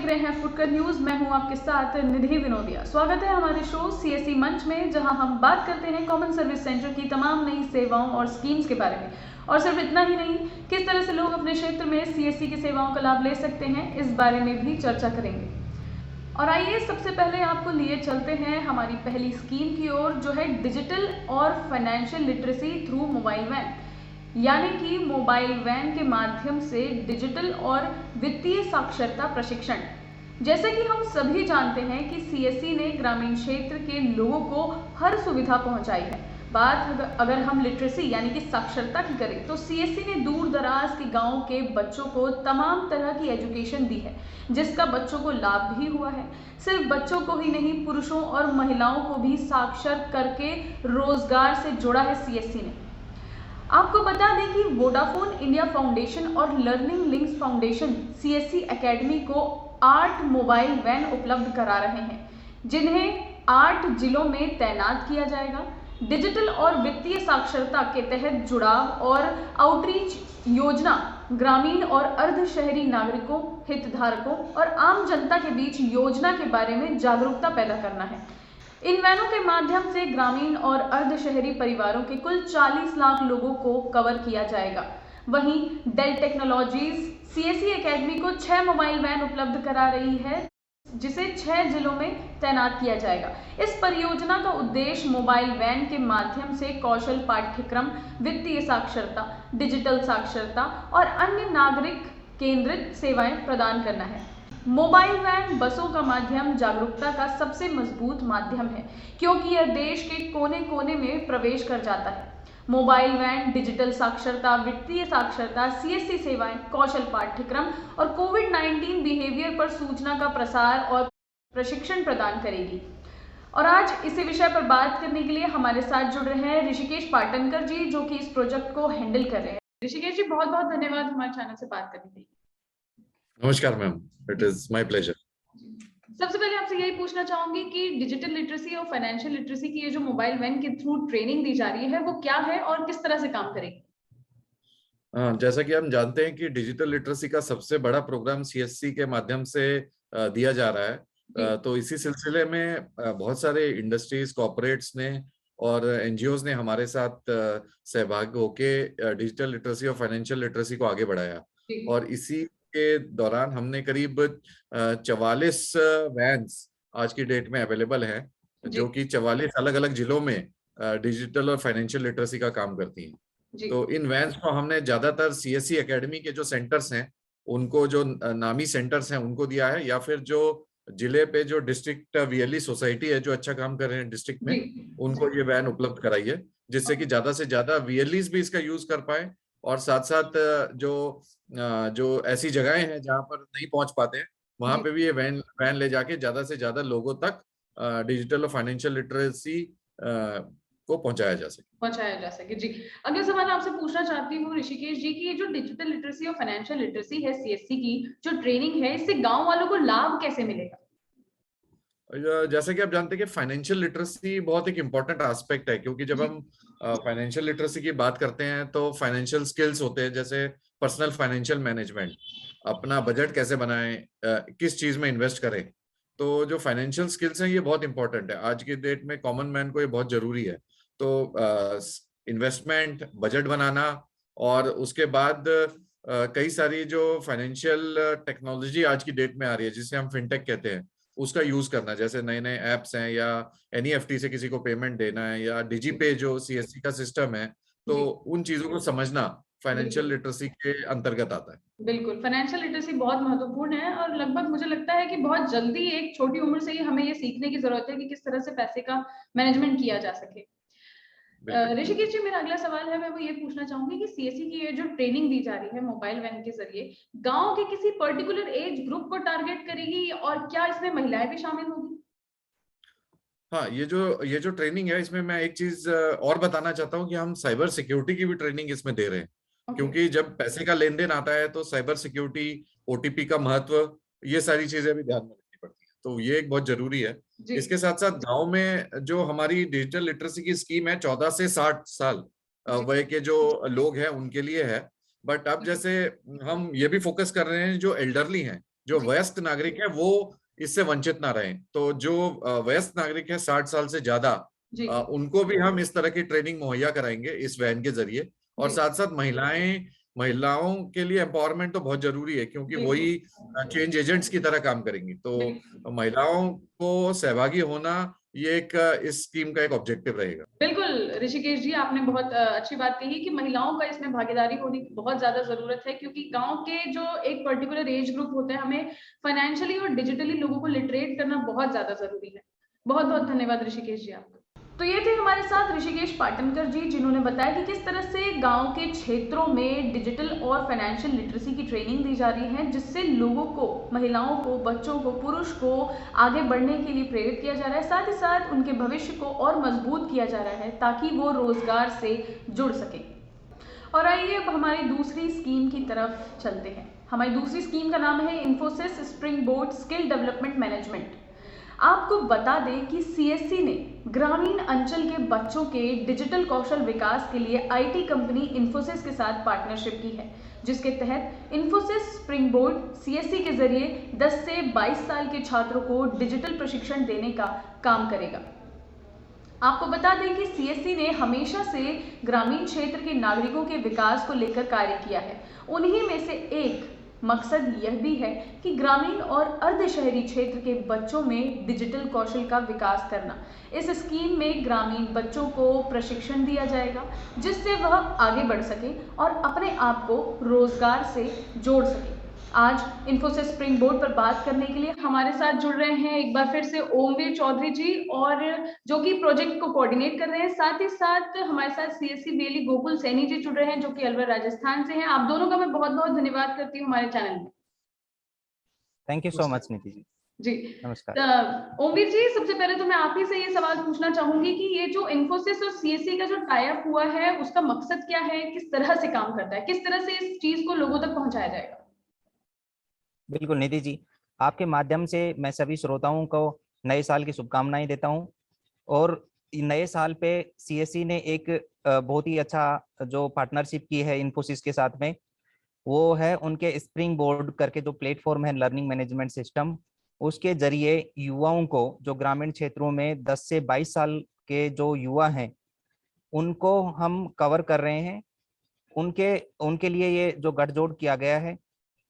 रहे हैं फुटकर न्यूज। मैं हूं आपके साथ निधि विनोदिया। स्वागत है हमारे शो सीएससी मंच में, जहां हम बात करते हैं कॉमन सर्विस सेंटर की तमाम नई सेवाओं और स्कीम्स के बारे में। और सिर्फ इतना ही नहीं, किस तरह से लोग अपने क्षेत्र में सीएससी की सेवाओं का लाभ ले सकते हैं, इस बारे में भी चर्चा करेंगे। और आइए सबसे पहले आपको लिए चलते हैं हमारी पहली स्कीम की ओर, जो है डिजिटल और financial literacy through mobile van, यानी कि मोबाइल वैन के माध्यम से डिजिटल और वित्तीय साक्षरता प्रशिक्षण। जैसे कि हम सभी जानते हैं कि सीएससी ने ग्रामीण क्षेत्र के लोगों को हर सुविधा पहुंचाई है। बात अगर हम लिटरेसी यानी कि साक्षरता की करें, तो सीएससी ने दूर दराज के गांव के बच्चों को तमाम तरह की एजुकेशन दी है, जिसका बच्चों को लाभ भी हुआ है। सिर्फ बच्चों को ही नहीं, पुरुषों और महिलाओं को भी साक्षर करके रोजगार से जोड़ा है सीएससी ने। आपको बता दें कि वोडाफोन इंडिया फाउंडेशन और learning links foundation CSC academy को 8 मोबाइल वैन उपलब्ध करा रहे हैं, जिन्हें 8 जिलों में तैनात किया जाएगा। डिजिटल और वित्तीय साक्षरता के तहत जुड़ाव और आउटरीच योजना ग्रामीण और अर्ध शहरी नागरिकों, हितधारकों और आम जनता के बीच योजना के बारे में जागरूकता पैदा करना है। इन वैनों के माध्यम से ग्रामीण और अर्ध शहरी परिवारों के कुल 40 लाख लोगों को कवर किया जाएगा। वहीं डेल टेक्नोलॉजीज सीएससी एकेडमी को 6 मोबाइल वैन उपलब्ध करा रही है, जिसे 6 जिलों में तैनात किया जाएगा। इस परियोजना का उद्देश्य मोबाइल वैन के माध्यम से कौशल पाठ्यक्रम, वित्तीय साक्षरता, डिजिटल साक्षरता और अन्य नागरिक केंद्रित सेवाएं प्रदान करना है। मोबाइल वैन बसों का माध्यम जागरूकता का सबसे मजबूत माध्यम है, क्योंकि यह देश के कोने कोने में प्रवेश कर जाता है। मोबाइल वैन डिजिटल साक्षरता, वित्तीय साक्षरता, सीएससी सेवाएं, कौशल पाठ्यक्रम और कोविड-19 बिहेवियर पर सूचना का प्रसार और प्रशिक्षण प्रदान करेगी। और आज इसी विषय पर बात करने के लिए हमारे साथ जुड़ रहे हैं ऋषिकेश पाटनकर जी, जो कि इस प्रोजेक्ट को हैंडल कर रहे हैं। ऋषिकेश जी, बहुत बहुत धन्यवाद हमारे चैनल से बात करने के लिए। नमस्कार ma'am, it is my pleasure. सबसे पहले आपसे यही पूछना चाहूंगी कि डिजिटल लिटरेसी और फाइनेंशियल लिटरेसी की ये जो मोबाइल वैन के थ्रू ट्रेनिंग दी जा रही है, वो क्या है और किस तरह से काम करेगी? जैसा कि हम जानते हैं कि डिजिटल लिटरेसी का सबसे बड़ा प्रोग्राम सीएससी के माध्यम से दिया जा रहा है। तो इसी सिलसिले में बहुत सारे इंडस्ट्रीज, कॉर्पोरेट्स ने और एनजीओज ने हमारे साथ सहभागी होकर डिजिटल लिटरेसी और फाइनेंशियल लिटरेसी को आगे बढ़ाया। और इसी के दौरान हमने करीब 44 वैन्स आज की डेट में अवेलेबल है, जो कि 44 अलग अलग जिलों में डिजिटल और फाइनेंशियल लिटरेसी का काम करती हैं। तो इन वैन्स को हमने ज्यादातर सीएससी एकेडमी के जो सेंटर्स हैं, उनको, जो नामी सेंटर्स हैं, उनको दिया है, या फिर जो जिले पे जो डिस्ट्रिक्ट वीएलई सोसाइटी है जो अच्छा काम कर रहे हैं डिस्ट्रिक्ट में, उनको ये वैन उपलब्ध कराई है, जिससे कि ज्यादा से ज्यादा वीएलईज भी इसका यूज कर पाए। और साथ साथ जो ऐसी जगहें हैं जहां पर नहीं पहुंच पाते हैं, वहां पे भी ये वैन ले जाके ज्यादा से ज्यादा लोगों तक डिजिटल और फाइनेंशियल लिटरेसी को पहुंचाया जा सके। जी, अगला सवाल आपसे पूछना चाहती हूँ ऋषिकेश जी की, ये जो डिजिटल लिटरेसी और फाइनेंशियल लिटरेसी है सीएससी की जो ट्रेनिंग है, इससे गांव वालों को लाभ कैसे मिलेगा? जैसे कि आप जानते हैं कि फाइनेंशियल लिटरेसी बहुत एक इम्पॉर्टेंट एस्पेक्ट है, क्योंकि जब हम फाइनेंशियल लिटरेसी की बात करते हैं तो फाइनेंशियल स्किल्स होते हैं, जैसे पर्सनल फाइनेंशियल मैनेजमेंट, अपना बजट कैसे बनाएं, किस चीज में इन्वेस्ट करें। तो जो फाइनेंशियल स्किल्स हैं ये बहुत इंपॉर्टेंट है आज की डेट में, कॉमन मैन को ये बहुत जरूरी है। तो इन्वेस्टमेंट, बजट बनाना, और उसके बाद कई सारी जो फाइनेंशियल टेक्नोलॉजी आज की डेट में आ रही है, जिसे हम फिनटेक कहते हैं, उसका यूज करना, जैसे नए नए एप्स हैं, या एनईएफटी से किसी को पेमेंट देना है, या डिजीपे जो सीएससी का सिस्टम है, तो उन चीजों को समझना फाइनेंशियल लिटरेसी के अंतर्गत आता है। बिल्कुल, फाइनेंशियल लिटरेसी बहुत महत्वपूर्ण है और लगभग मुझे लगता है कि बहुत जल्दी, एक छोटी उम्र से ही हमें ये सीखने की जरूरत है कि किस तरह से पैसे का मैनेजमेंट किया जा सके। ऋषिकेश जी, मेरा अगला सवाल है, मैं वो ये पूछना चाहूंगी कि सीएससी की ये जो ट्रेनिंग दी जा रही है मोबाइल वैन के जरिए, गांव के किसी पर्टिकुलर एज ग्रुप को टारगेट करेगी, और क्या इसमें महिलाएं भी शामिल होगी? हाँ, ये जो ट्रेनिंग है, इसमें मैं एक चीज और बताना चाहता हूँ कि हम साइबर सिक्योरिटी की भी ट्रेनिंग इसमें दे रहे हैं। क्योंकि जब पैसे का लेन देन आता है तो साइबर सिक्योरिटी, ओटीपी का महत्व, ये सारी चीजें भी ध्यान में रखनी पड़ती है, तो ये एक बहुत जरूरी है। इसके साथ साथ गांव में जो हमारी डिजिटल लिटरेसी की स्कीम है, 14 से 60 साल वय के जो लोग हैं उनके लिए है। बट अब जैसे हम ये भी फोकस कर रहे हैं जो एल्डरली हैं, जो जी। वयस्क नागरिक है वो इससे वंचित ना रहें। तो जो वयस्क नागरिक है 60 साल से ज्यादा, जी। उनको भी हम इस तरह की ट्रेनिंग मुहैया कराएंगे इस वैन के जरिए। और जी। साथ साथ महिलाओं के लिए एम्पावरमेंट तो बहुत जरूरी है, क्योंकि बिल्कुल। वही चेंज एजेंट्स की तरह काम करेंगी। बिल्कुल। तो महिलाओं को सहभागी होना ये एक इस स्कीम का एक ऑब्जेक्टिव रहेगा। बिल्कुल ऋषिकेश जी, आपने बहुत अच्छी बात कही कि महिलाओं का इसमें भागीदारी होने की बहुत ज्यादा जरूरत है, क्योंकि गांव के जो एक पर्टिकुलर एज ग्रुप होता है, हमें फाइनेंशियली और डिजिटली लोगों को लिटरेट करना बहुत ज्यादा जरूरी है। बहुत बहुत धन्यवाद ऋषिकेश जी आपका। तो ये थे हमारे साथ ऋषिकेश पाटनकर जी, जिन्होंने बताया कि किस तरह से गांव के क्षेत्रों में डिजिटल और फाइनेंशियल लिटरेसी की ट्रेनिंग दी जा रही है, जिससे लोगों को, महिलाओं को, बच्चों को, पुरुष को आगे बढ़ने के लिए प्रेरित किया जा रहा है। साथ ही साथ उनके भविष्य को और मजबूत किया जा रहा है ताकि वो रोजगार से जुड़ सके। और आइए अब हमारी दूसरी स्कीम की तरफ चलते हैं। हमारी दूसरी स्कीम का नाम है Infosys spring board skill development management. आपको बता दें कि सीएससी ने ग्रामीण अंचल के बच्चों के डिजिटल कौशल विकास के लिए आईटी कंपनी इन्फोसिस के साथ पार्टनरशिप की है, जिसके तहत इन्फोसिस स्प्रिंग बोर्ड सीएससी के जरिए 10 से 22 साल के छात्रों को डिजिटल प्रशिक्षण देने का काम करेगा। आपको बता दें कि सीएससी ने हमेशा से ग्रामीण क्षेत्र के नागरिकों के विकास को लेकर कार्य किया है। उन्हीं में से एक मकसद यह भी है कि ग्रामीण और अर्ध शहरी क्षेत्र के बच्चों में डिजिटल कौशल का विकास करना। इस स्कीम में ग्रामीण बच्चों को प्रशिक्षण दिया जाएगा, जिससे वह आगे बढ़ सके और अपने आप को रोजगार से जोड़ सके। आज इन्फोसिस स्प्रिंग बोर्ड पर बात करने के लिए हमारे साथ जुड़ रहे हैं एक बार फिर से ओमवीर चौधरी जी, और जो कि प्रोजेक्ट को कोऑर्डिनेट कर रहे हैं। साथ ही साथ हमारे साथ सीएससी बेली गोकुल सैनी जी जुड़ रहे हैं, जो कि अलवर राजस्थान से हैं। आप दोनों का मैं बहुत बहुत धन्यवाद करती हूँ हमारे चैनल में। थैंक यू सो मच नीति जी। जी नमस्कार। ओमवीर जी, सबसे पहले तो मैं आप ही से ये सवाल पूछना चाहूंगी कि ये जो इन्फोसिस और सीएससी का जो टाई अप हुआ है, उसका मकसद क्या है, किस तरह से काम करता है, किस तरह से इस चीज को लोगों तक पहुंचाया जाएगा? बिल्कुल निधि जी, आपके माध्यम से मैं सभी श्रोताओं को नए साल की शुभकामनाएं देता हूं। और नए साल पे सीएससी ने एक बहुत ही अच्छा जो पार्टनरशिप की है इन्फोसिस के साथ में, वो है उनके स्प्रिंग बोर्ड करके जो प्लेटफॉर्म है लर्निंग मैनेजमेंट सिस्टम। उसके जरिए युवाओं को, जो ग्रामीण क्षेत्रों में 10 से 22 साल के जो युवा हैं, उनको हम कवर कर रहे हैं। उनके उनके लिए ये जो गठजोड़ किया गया है,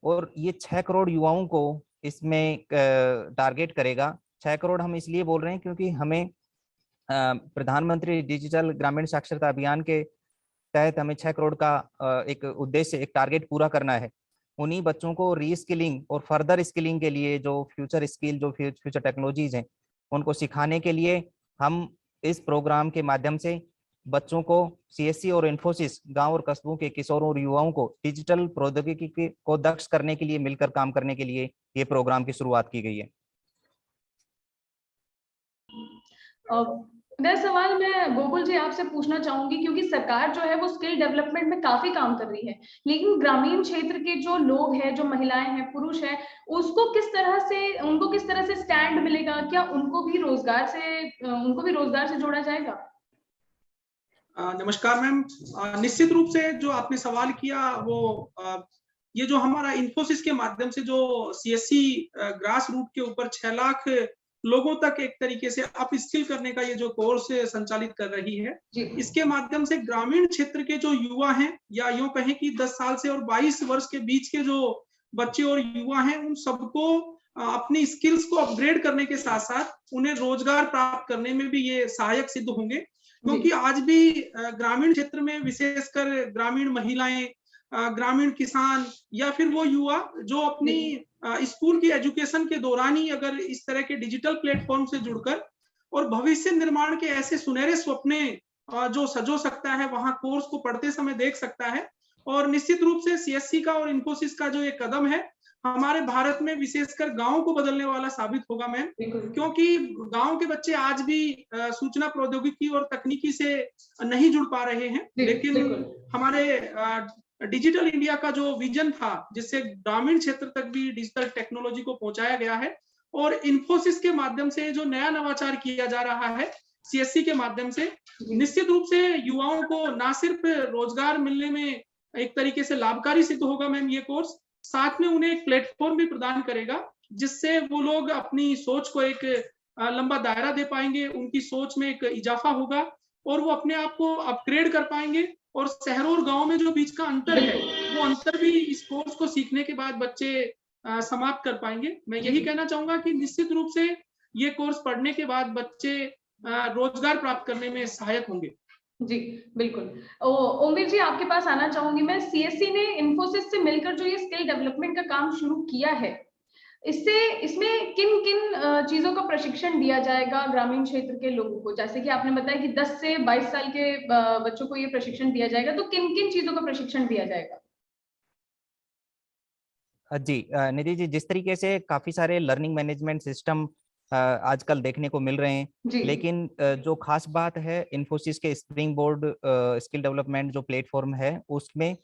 और ये 6 करोड़ युवाओं को इसमें टारगेट करेगा। 6 करोड़ हम इसलिए बोल रहे हैं क्योंकि हमें प्रधानमंत्री डिजिटल ग्रामीण साक्षरता अभियान के तहत हमें 6 करोड़ का एक उद्देश्य, एक टारगेट पूरा करना है। उन्हीं बच्चों को रीस्किलिंग और फर्दर स्किलिंग के लिए, जो फ्यूचर स्किल, जो फ्यूचर टेक्नोलॉजीज हैं, उनको सिखाने के लिए हम इस प्रोग्राम के माध्यम से बच्चों को, सीएससी और इन्फोसिस गांव और कस्बों के किशोरों और युवाओं को डिजिटल प्रौद्योगिकी को दक्ष करने के लिए, मिलकर काम करने के लिए ये प्रोग्राम की शुरुआत की गई है। सवाल मैं गोकुल जी आपसे पूछना चाहूंगी, क्योंकि सरकार जो है वो स्किल डेवलपमेंट में काफी काम कर रही है, लेकिन ग्रामीण क्षेत्र के जो लोग हैं, जो महिलाएं हैं, पुरुष हैं, उनको किस तरह से स्टैंड मिलेगा? क्या उनको भी रोजगार से जोड़ा जाएगा? नमस्कार मैम। निश्चित रूप से जो आपने सवाल किया वो ये जो हमारा इन्फोसिस के माध्यम से जो सीएससी ग्रास रूट के ऊपर 6 लाख लोगों तक एक तरीके से अप स्किल करने का ये जो कोर्स संचालित कर रही है, इसके माध्यम से ग्रामीण क्षेत्र के जो युवा हैं, या यूं कहें कि 10 साल से और 22 वर्ष के बीच के जो बच्चे और युवा हैं, उन सबको अपनी स्किल्स को अपग्रेड करने के साथ साथ उन्हें रोजगार प्राप्त करने में भी ये सहायक सिद्ध होंगे। क्योंकि आज भी ग्रामीण क्षेत्र में विशेषकर ग्रामीण महिलाएं, ग्रामीण किसान, या फिर वो युवा जो अपनी स्कूल की एजुकेशन के दौरान ही अगर इस तरह के डिजिटल प्लेटफॉर्म से जुड़कर और भविष्य निर्माण के ऐसे सुनहरे स्वप्ने जो सजो सकता है, वहां कोर्स को पढ़ते समय देख सकता है। और निश्चित रूप से सीएससी का और इन्फोसिस का जो ये कदम है, हमारे भारत में विशेषकर गांव को बदलने वाला साबित होगा मैम। क्योंकि गांव के बच्चे आज भी सूचना प्रौद्योगिकी और तकनीकी से नहीं जुड़ पा रहे हैं, लेकिन हमारे डिजिटल इंडिया का जो विजन था, जिससे ग्रामीण क्षेत्र तक भी डिजिटल टेक्नोलॉजी को पहुंचाया गया है, और इन्फोसिस के माध्यम से जो नया नवाचार किया जा रहा है सीएससी के माध्यम से, निश्चित रूप से युवाओं को ना सिर्फ रोजगार मिलने में एक तरीके से लाभकारी सिद्ध होगा मैम ये कोर्स, साथ में उन्हें एक प्लेटफॉर्म भी प्रदान करेगा, जिससे वो लोग अपनी सोच को एक लंबा दायरा दे पाएंगे, उनकी सोच में एक इजाफा होगा और वो अपने आप को अपग्रेड कर पाएंगे। और शहरों और गाँव में जो बीच का अंतर है, वो अंतर भी इस कोर्स को सीखने के बाद बच्चे समाप्त कर पाएंगे। मैं यही कहना चाहूंगा कि निश्चित रूप से ये कोर्स पढ़ने के बाद बच्चे रोजगार प्राप्त करने में सहायक होंगे। जी, बिल्कुल। ओमवीर जी, आपके पास आना चाहूंगी मैं। सीएससी ने इन्फोसिस से मिलकर जो ये स्किल डेवलपमेंट का काम शुरू किया है, इसमें किन चीजों का प्रशिक्षण दिया जाएगा ग्रामीण क्षेत्र के लोगों को? जैसे कि आपने बताया कि 10 से 22 साल के बच्चों को ये प्रशिक्षण दिया जाएगा, तो किन चीजों का प्रशिक्षण दिया जाएगा? जी निधि जी, जिस तरीके से काफी सारे लर्निंग मैनेजमेंट सिस्टम आजकल देखने को मिल रहे हैं, लेकिन जो खास बात है इन्फोसिस के स्प्रिंग बोर्ड स्किल डेवलपमेंट जो प्लेटफॉर्म है, उसमें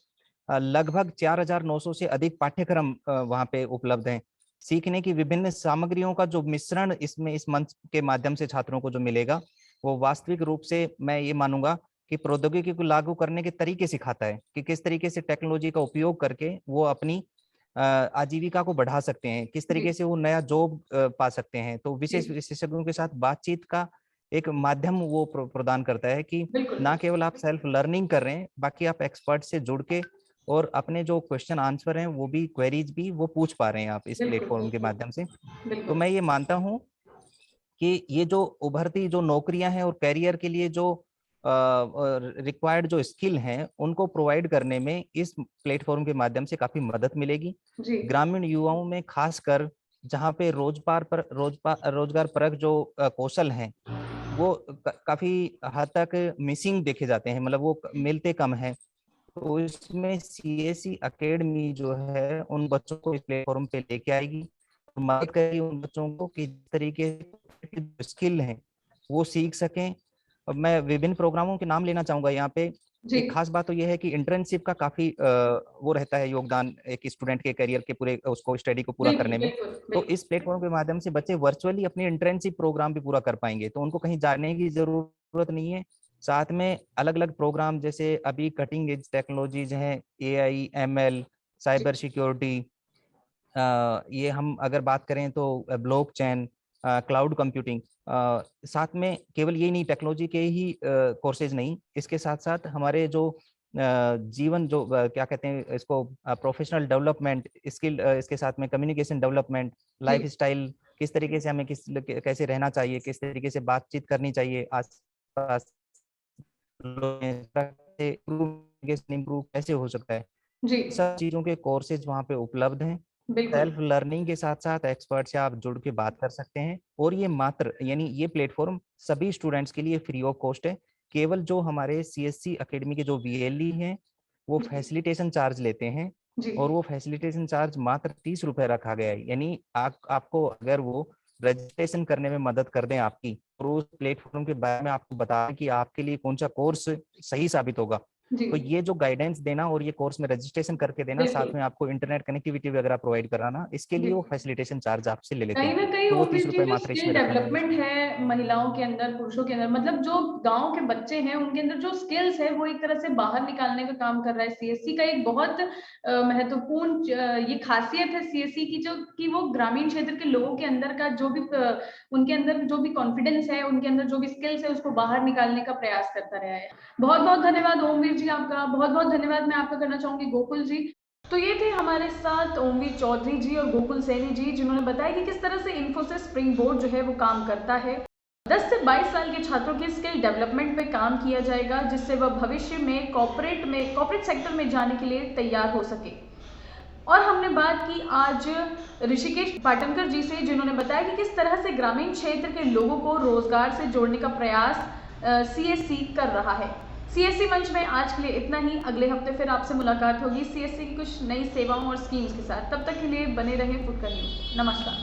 लगभग 4900 से अधिक पाठ्यक्रम वहाँ पे उपलब्ध हैं। सीखने की विभिन्न सामग्रियों का जो मिश्रण इसमें इस मंच के माध्यम से छात्रों को जो मिलेगा, वो वास्तविक रूप से मैं ये मानूंगा कि प्रौद्योगिकी को लागू करने के तरीके सिखाता है कि किस तरीके से टेक्नोलॉजी का उपयोग करके वो अपनी आजीविका को बढ़ा सकते हैं, किस तरीके से वो नया जॉब पा सकते हैं। तो विशेष विशेषज्ञों के साथ बातचीत का एक माध्यम वो प्रदान करता है कि ना केवल आप सेल्फ लर्निंग कर रहे हैं, बाकी आप एक्सपर्ट से जुड़ के और अपने जो क्वेश्चन आंसर हैं वो भी, क्वेरीज भी वो पूछ पा रहे हैं आप इस प्लेटफॉर्म के माध्यम से। तो मैं ये मानता हूँ कि ये जो उभरती जो नौकरियां हैं और कैरियर के लिए जो रिक्वायर्ड जो स्किल हैं, उनको प्रोवाइड करने में इस प्लेटफॉर्म के माध्यम से काफी मदद मिलेगी। ग्रामीण युवाओं में खासकर जहाँ पे रोजगार परक जो कौशल हैं, वो काफी हद तक मिसिंग देखे जाते हैं, मतलब वो मिलते कम है। तो इसमें सीएससी एकेडमी जो है उन बच्चों को इस प्लेटफॉर्म पे लेके आएगी, मदद करेगी उन बच्चों को कि जिस तरीके के स्किल हैं वो सीख सकें। और मैं विभिन्न प्रोग्रामों के नाम लेना चाहूंगा यहाँ पे। एक खास बात तो यह है कि इंटर्नशिप का काफी वो रहता है योगदान एक स्टूडेंट के करियर के पूरे उसको स्टडी को पूरा करने में। तो इस प्लेटफॉर्म के माध्यम से बच्चे वर्चुअली अपनी इंटर्नशिप प्रोग्राम भी पूरा कर पाएंगे, तो उनको कहीं जाने की जरूरत नहीं है। साथ में अलग अलग प्रोग्राम जैसे अभी कटिंग एज टेक्नोलॉजीज हैं, AI, ML, साइबर सिक्योरिटी, ये हम अगर बात करें तो ब्लॉकचेन, क्लाउड कंप्यूटिंग, साथ में केवल ये नहीं टेक्नोलॉजी के ही कोर्सेज नहीं, इसके साथ साथ हमारे जो जीवन जो क्या कहते हैं इसको प्रोफेशनल डेवलपमेंट स्किल, इसके साथ में कम्युनिकेशन डेवलपमेंट, लाइफ स्टाइल, किस तरीके से हमें कैसे रहना चाहिए, किस तरीके से बातचीत करनी चाहिए, आसपास इम्प्रूव कैसे हो सकता है, सब चीजों के कोर्सेज वहाँ पे उपलब्ध हैं। सेल्फ लर्निंग के साथ साथ एक्सपर्ट से आप जुड़ के बात कर सकते हैं। और ये मात्र यानी ये प्लेटफॉर्म सभी स्टूडेंट्स के लिए फ्री ऑफ कॉस्ट है। केवल जो हमारे सीएससी एकेडमी के जो VLE हैं वो फैसिलिटेशन चार्ज लेते हैं, और वो फैसिलिटेशन चार्ज मात्र 30 रुपए रखा गया है। यानी आपको अगर वो रजिस्ट्रेशन करने में मदद कर दें आपकी, और उस प्लेटफॉर्म के बारे में आपको बताएं कि आपके लिए कौन सा कोर्स सही साबित होगा, तो ये जो गाइडेंस देना और ये कोर्स में रजिस्ट्रेशन करके देना, साथ में आपको इंटरनेट कनेक्टिविटी वगैरह प्रोवाइड कराना, इसके लिए वो फैसिलिटेशन चार्ज आपसे ले लेते हैं। कहीं ना कहीं तो वो 30 रुपए मात्र स्किल डेवलपमेंट है महिलाओं के अंदर, पुरुषों के अंदर, मतलब जो गांव के बच्चे हैं उनके अंदर जो स्किल्स है वो एक तरह से बाहर निकालने का काम कर रहा है। सीएससी का एक बहुत महत्वपूर्ण ये खासियत है सीएससी की, जो कि वो ग्रामीण क्षेत्र के लोगों के अंदर का जो भी उनके अंदर जो भी कॉन्फिडेंस है, उनके अंदर जो भी स्किल्स है, उसको बाहर निकालने का प्रयास करता रहा है। बहुत बहुत धन्यवाद ओमवीर जी आपका, बहुत बहुत धन्यवाद मैं आपका करना चाहूंगी गोकुल जी। तो ये थे हमारे साथ ओमवीर चौधरी जी और गोकुल सैनी जी, जिन्होंने बताया कि किस तरह से इन्फोसिस स्प्रिंग बोर्ड जो है वो काम करता है। 10 से 22 साल के छात्रों के स्किल डेवलपमेंट पे काम किया जाएगा, जिससे वह भविष्य में कॉर्पोरेट सेक्टर में जाने के लिए तैयार हो सके। और हमने बात की आज ऋषिकेश पाटनकर जी से, जिन्होंने बताया कि किस तरह से ग्रामीण क्षेत्र के लोगों को रोजगार से जोड़ने का प्रयास सीएससी कर रहा है। सीएससी मंच में आज के लिए इतना ही। अगले हफ्ते फिर आपसे मुलाकात होगी सीएससी की कुछ नई सेवाओं और स्कीम्स के साथ। तब तक के लिए बने रहें फुटकर न्यूज़। नमस्कार।